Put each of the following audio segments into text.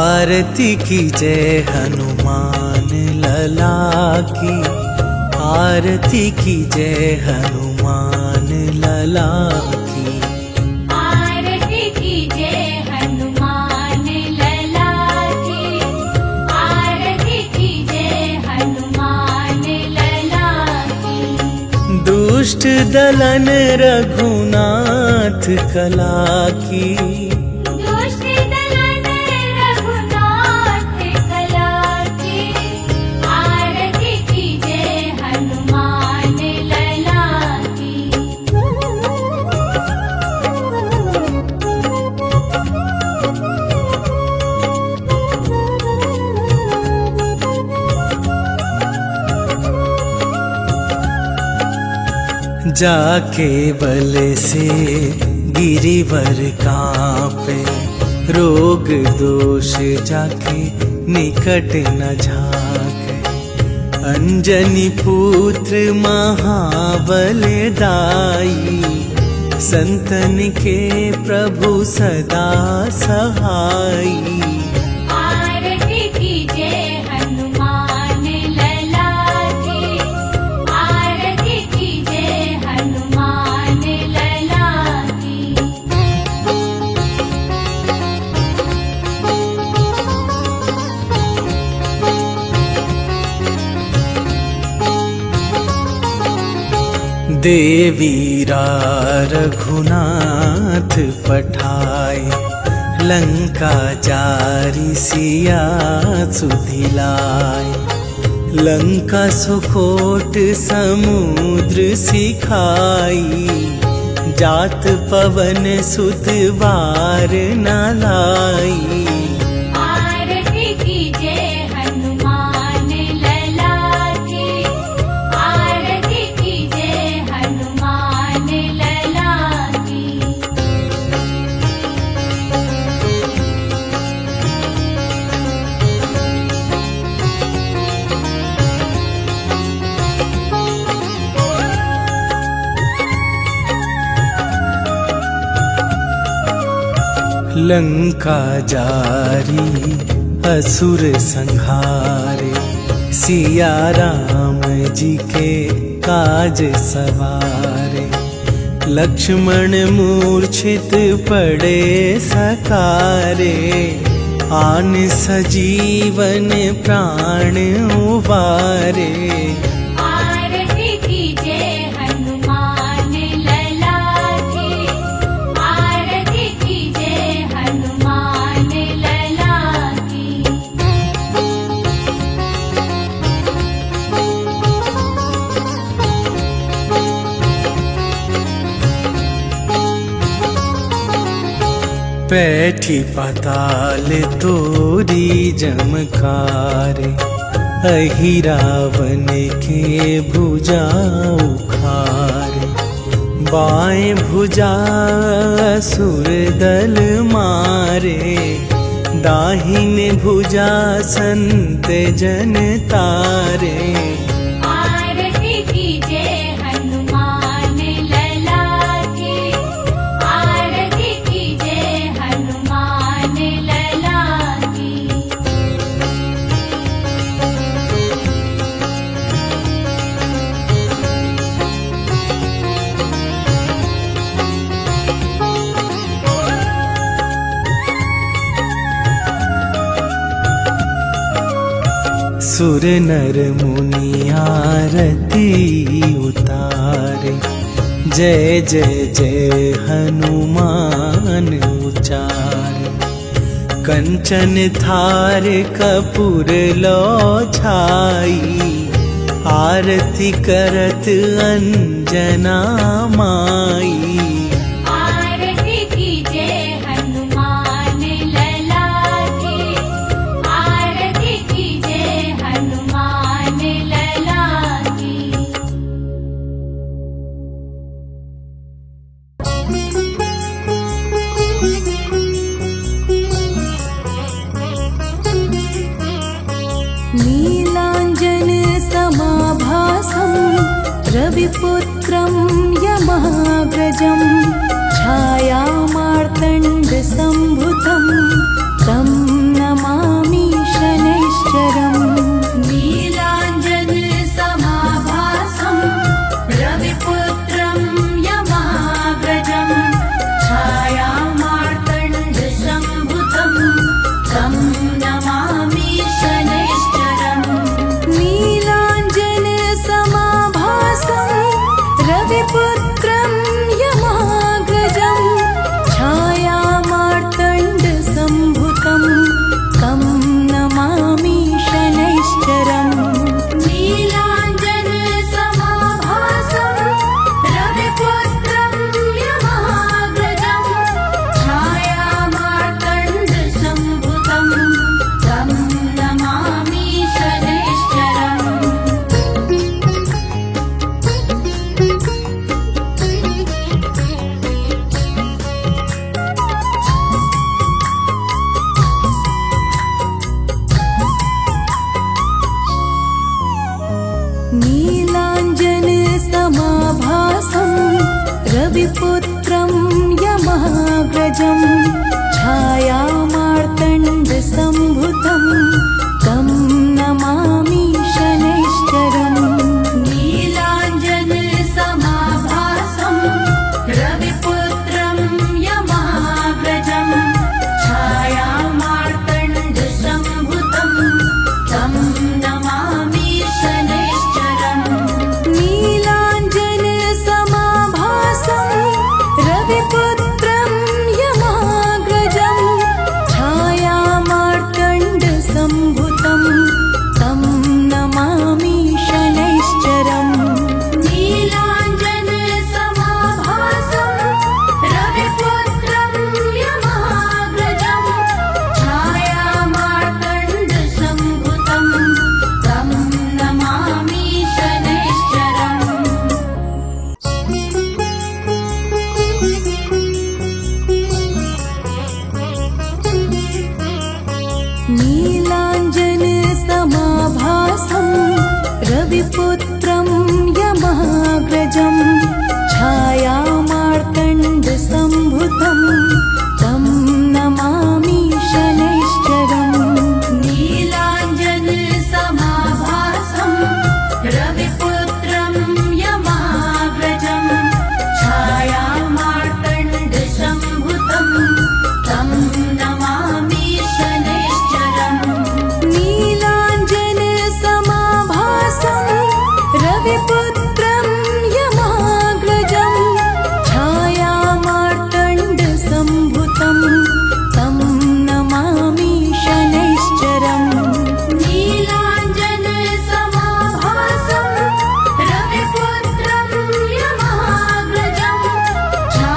आरती की जय हनुमान लला की, आरती की जय हनुमान लला की। आरती की जय हनुमान लला की, आरती की जय हनुमान लला की। दुष्ट दलन रघुनाथ कला की, जाके बल से गिरिवर कांपे, रोग दोष जाके निकट न झाके। अंजनी पुत्र महाबल दाई, संतन के प्रभु सदा सहाई। आरती की जय हनुमान लला की, आरती की जय हनुमान लला की। देवीरा रघुनाथ पठाए, लंका जारी सिया सुधिलाए। लंका सुकोट समुद्र सिखाई, जात पवन सुत बार न लाई। आरती की जय हनुमान लला की, आरती की जय हनुमान लला की। लंका जारी असुर संहारे, सिया राम जी के काज सवारे। लक्ष्मण मूर्छित पड़े सकारे, आन सजीवन प्राण उबारे। आरती की जय हनुमान लला की, आरती की जय हनुमान लला की। बैठी पाताल तोरी जमकारे, अहि रावण के भुजा उखारे। बाएं भुजा असुर दल मारे, दाहिने भुजा संत जन तारे। आरती की जय हनुमान लला की, आरती की जय हनुमान लला की। सुर नर मुनि आरती उतारे, जय जय जय हनुमान उचारे। कंचन थार कपूर लो छाई, आरती करत अंजना माई। आरती की जय हनुमान लला की, आरती की जय हनुमान लला की। नीलाञ्जन समाभासं रविपुत्रं यमाग्रजं, छायामार्तण्डसम्भुतं तं नमामि। यमाग्रजं छायामार्तण्डसम्भुतं तं नमामि शनैश्चरम् नीलाञ्जनसमाभासं रविपुत्रं यमाग्रजं छायामार्तण्डसम्भुतं तं नमामि शनैश्चरम् नीलाञ्जनसमाभासं रविपुत्रं यमाग्रजं छायामार्तण्डसम्भुतं तं नमामि शनैश्चरम् नीलाञ्जनसमाभासं रविपुत्रं यमाग्रजं छायामार्तण्डसम्भुतं तं नमामि शनैश्चरम् नीलाञ्जनसमाभासं रविपुत्रं यमाग्रजं छायामार्तण्डसम्भुतं तं नमामि शनैश्चरम् नीलाञ्जनसमाभासं रविपुत्रं यमाग्रजं छायामार्तण्डसम्भुतं तं नमामि शनैश्चरम् नीलाञ्जनसमाभासं रविपुत्रं यमाग्रजं छायामार्तण्डसम्भुतं तं नमामि शनैश्चरम् नीलाञ्जनसमाभासं रविपुत्रं यमाग्रजं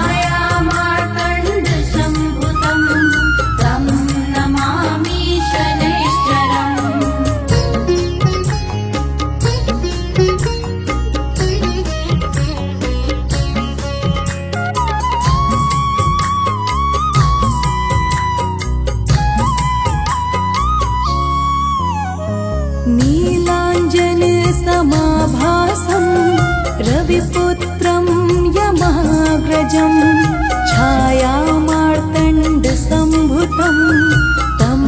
छायामार्तण्डसम्भुतं तं नमामि शनैश्चरम् नीलाञ्जनसमाभासं रविपुत्रं यमाग्रजं छायामार्तण्डसम्भुतं तं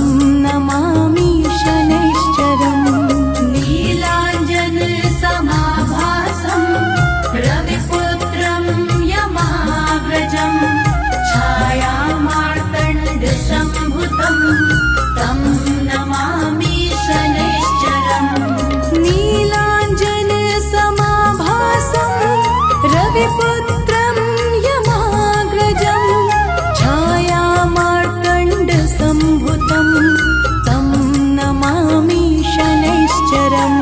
नमामि शनैश्चरम् नीलाञ्जनसमाभासं रविपुत्रं यमाग्रजं छायामार्तण्डसम्भुतं तं नमामि शनैश्चरम् नीलाञ्जनसमाभासं रविपुत्रं यमाग्रजं छायामार्तण्डसम्भुतं तं नमामि शनैश्चरम्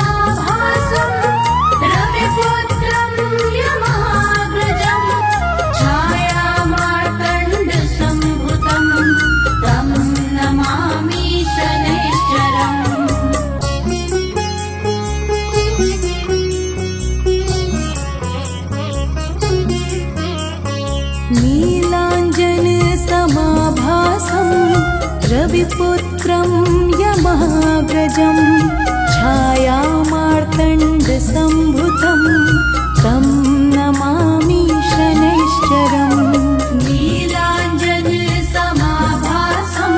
नीलाञ्जनसमाभासं रविपुत्रं यमाग्रजं छायामार्तण्डसम्भुतं तं नमामि शनैश्चरम् नीलाञ्जनसमाभासं रविपुत्रं यमाग्रजं छायामार्तण्डसम्भुतं तं नमामि शनैश्चरम् नीलाञ्जनसमाभासं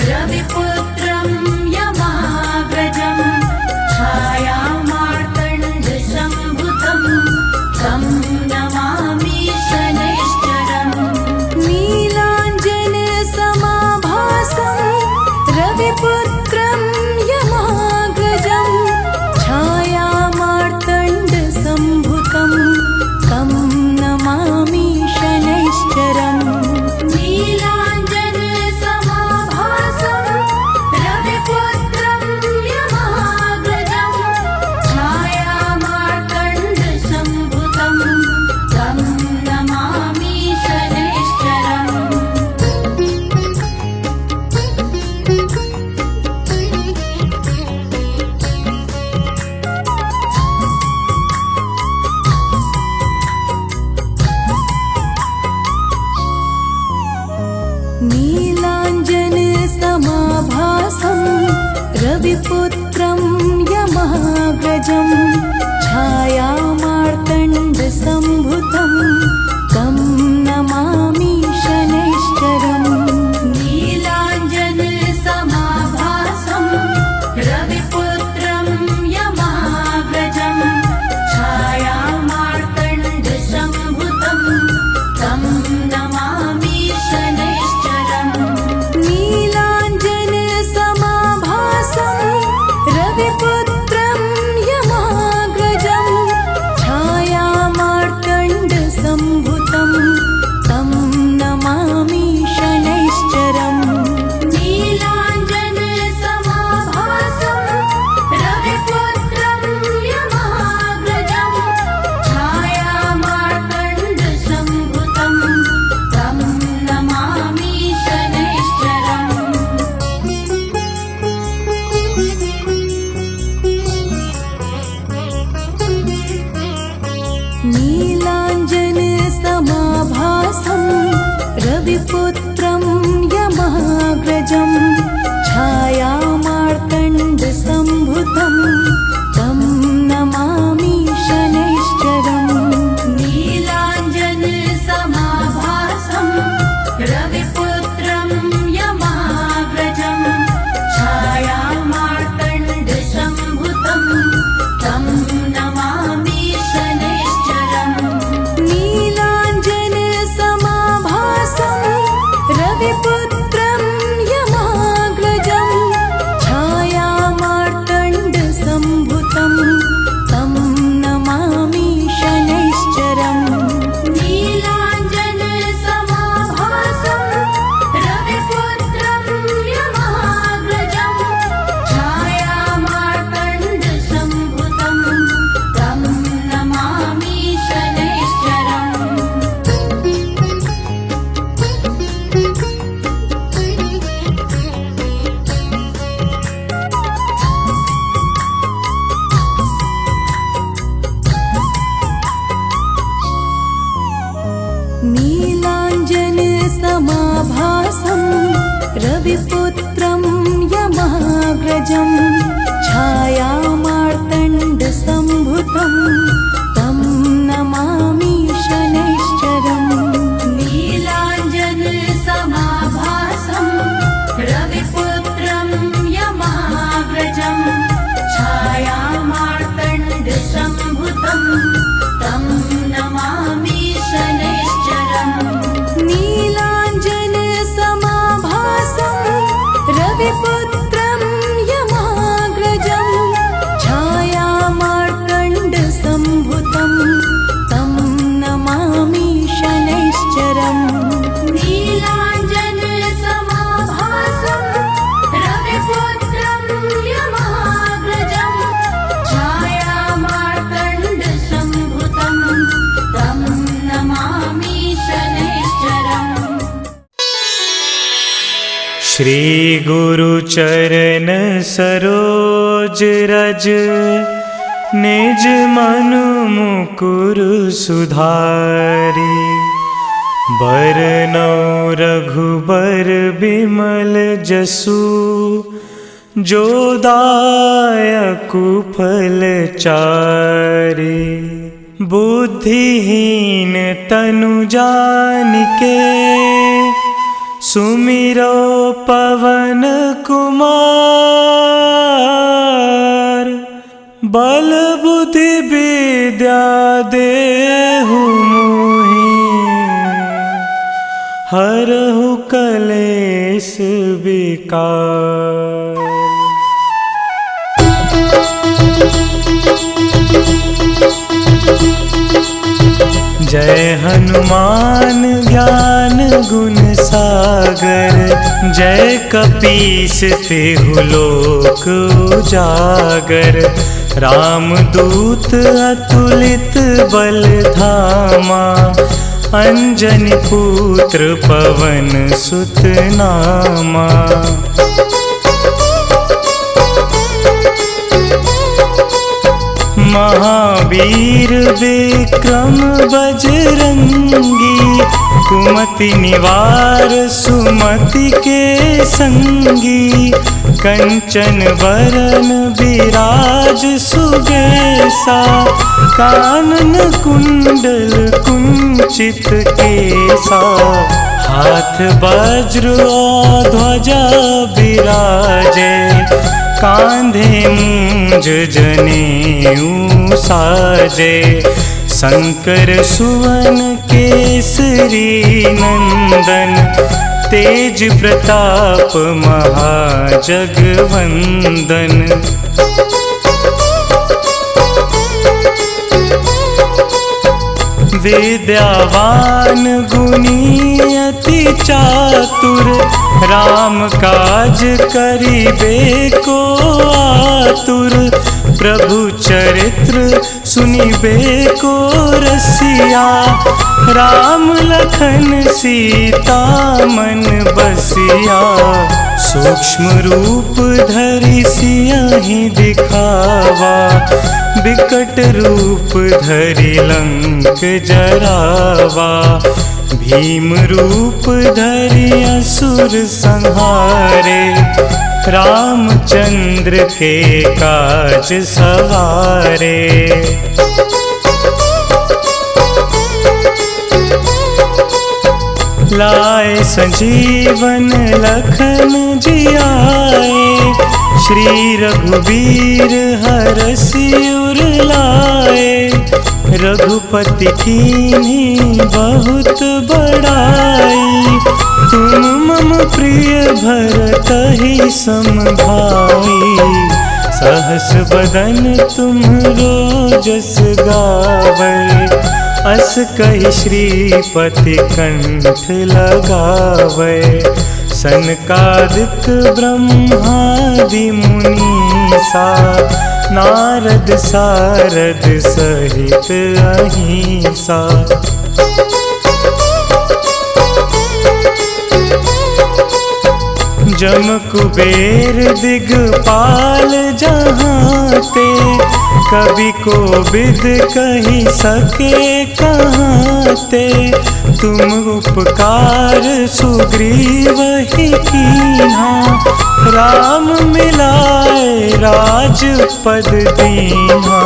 रविपुत्रं यमाग्रजं छायामार्तण्डसम्भुतं तं नमामि शनैश्चरम् नीलाञ्जनसमाभासं रविपुत्रं यमाग्रजं छायामार्तण्डसम्भुतं तं नमामि शनैश्चरम् नीलाञ्जनसमाभासं रविपुत्रं यमाग्रजं छायामार्तण्डसम्भुतं तं नमामि शनैश्चरम् नीलाञ्जनसमाभासं रविपुत्रं यमाग्रजं छायामार्तण्डसम्भुतं नीलाञ्जन समाभासं रविपुत्रं यमाग्रजं छायामार्कण्डसम्भुतं तं नमामि शनैश्चरम् नीलाञ्जन समाभासं रविपुत्रं यमाग्रजं छायामार्कण्डसम्भुतं तं नमामि शनैश्चरम् श्री गुरु चरण सरोज रज निज मनु मुकुर सुधारी बरनौ रघुबर बिमल जसु जो दायकु फल चारि बुद्धिहीन तनु जानिके सुमिरो पवन कुमार बल बुद्धि विद्या देहु मोहि हरहु कलेश विकार। जय हनुमान ज्ञान गुण सागर जय कपीस तिहु लोक उजागर रामदूत अतुलित बल धामा अंजनी पुत्र पवन सुत नामा। महावीर विक्रम बजरंगी कुमति निवार सुमति के संगी कंचन वरन विराज सुबेसा कानन कुंडल कुंचित केसा हाथ वज्र और ध्वजा विराजे कांधे मूंज जनेऊ साजे शंकर सुवन केसरी नंदन तेज प्रताप महाजगवंदन। विद्यावान गुणी अति चातुर राम काज करिबे को आतुर प्रभु चरित्र सुनिबे को रसिया राम लखन सीता मन बसिया सूक्ष्म रूप धरि सियहि दिखावा बिकट रूप धरि लंक जरावा भीम रूप धरि असुर संहारे रामचंद्र के काज सवारे। लाए संजीवन लखन जियाए श्री रघुवीर हरषि उर लाए रघुपति कीन्ही बहुत बड़ाई तुम मम प्रिय भरतहि सम भाई सहस बदन तुम्हरो जस गावै अस कहि श्रीपति कंठ लगावै सनकादिक ब्रह्मादि मुनीसा नारद सारद सहित अहिंसा। जम कुबेर दिगपाल जहाँते कवि को बिद कही सके कहाँते तुम उपकार सुग्रीव ही कीन्हा राम मिलाए राजपद दीन्हा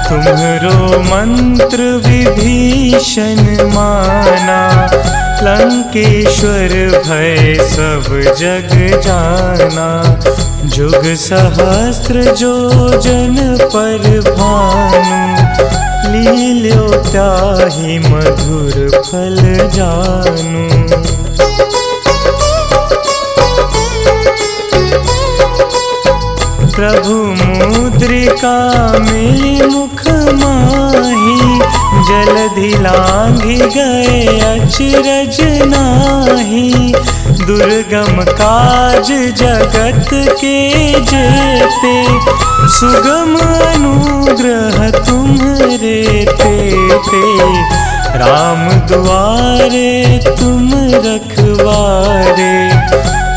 तुम्हरो मंत्र विभीषण माना लंकेश्वर भय सब जग जाना जुग सहस्त्र जो जन पर भानु लील्यो त्याही मधुर फल जानू। प्रभु मुद्रिका मिली मुख माही, जलधि लांघि गए अचरज नाही। दुर्गम काज जगत के जेते, सुगम अनुग्रह तुम्हरे तेते। राम दुआरे तुम रखवारे,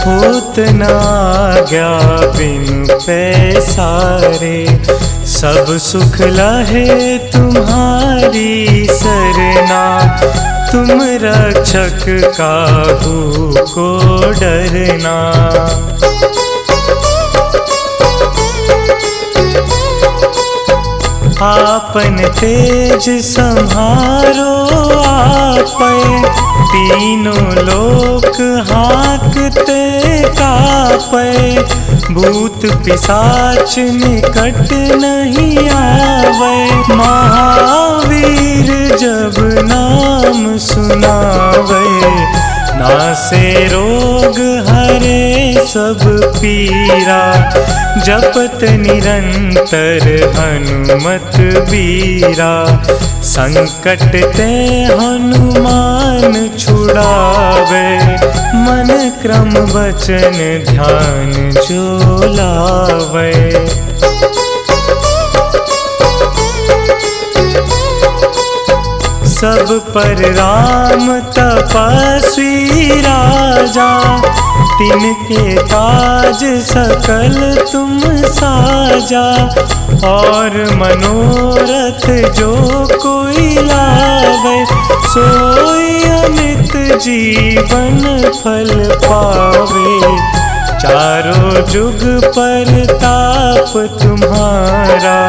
होत न आज्ञा बिनु पैसारे। सब सुख लहे तुम्हारी सरना, तुम रक्षक काहू को डरना। आपन तेज संहारो आपै, तीनों लोक हाकते कापै। भूत पिशाच निकट नहीं आवे, महावीर जब नाम सुनावे। नासे रोग हरे सब पीरा, जपत निरंतर हनुमत बीरा। संकट ते हनुमान छुड़ावे, मन क्रम वचन ध्यान जो लावे। सब पर राम तपस्वी राजा, तिनके काज सकल तुम साजा। और मनोरथ जो कोई लावे, सोई अमित जीवन फल पावे। चारों जुग पर ताप तुम्हारा,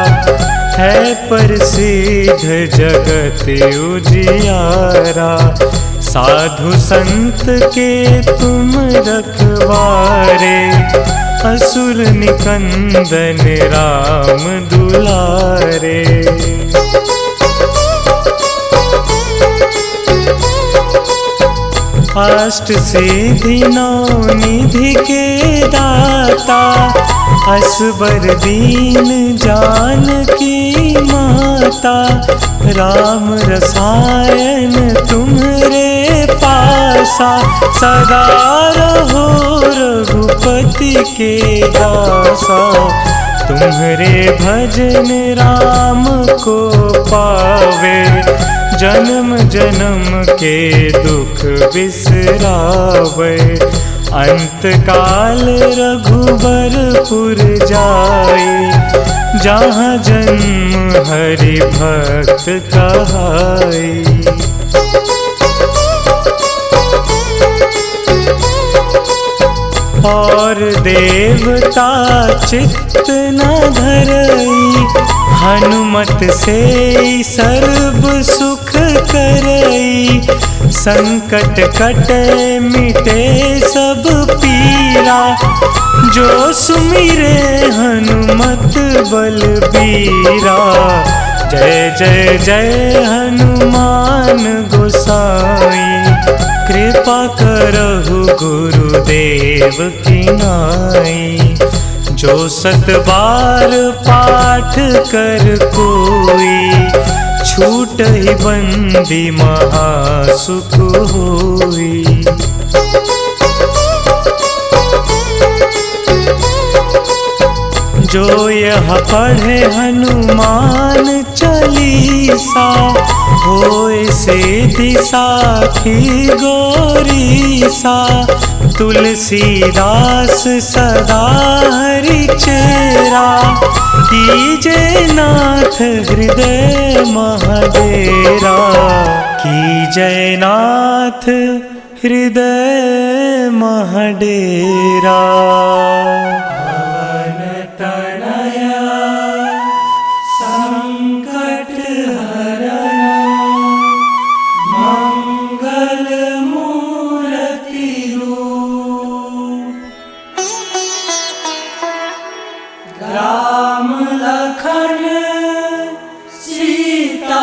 है प्रसिद्ध जगत उजियारा। साधु संत के तुम रखवारे, असुर निकंदन राम दुलारे। अष्ट सिद्धि नौ निधि के दाता, असबर दीन जानकी माता। राम रसायन तुम्हरे पासा, सदा रहो रघुपति के दासा। तुम्हरे भजन राम को पावे, जन्म जन्म के दुख बिसरावे। अंत काल रघुबरपुर जाई, जहाँ जन्म हरि भक्त कहाई। और देवता चित्त न धरई, हनुमत से सर्व सुख करई। संकट कटे मिटे सब पीरा, जो सुमिरे हनुमत बलबीरा। जय जय जय हनुमान गोसाई, कृपा करहु गुरुदेव की नाई। जो 7 बार पाठ कर कोई, छूट ही बंदी महासुख होई। जो यह पढ़े हनुमान चालीसा, होए सिद्धि साखी गौरीसा। तुलसीदास सदा हरि चेरा, कीजे नाथ हृदय महडेरा। कीजय नाथ हृदय महडेरा। राम लखन सीता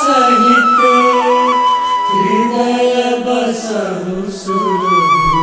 सहित हृदय बसहु सुरभूमि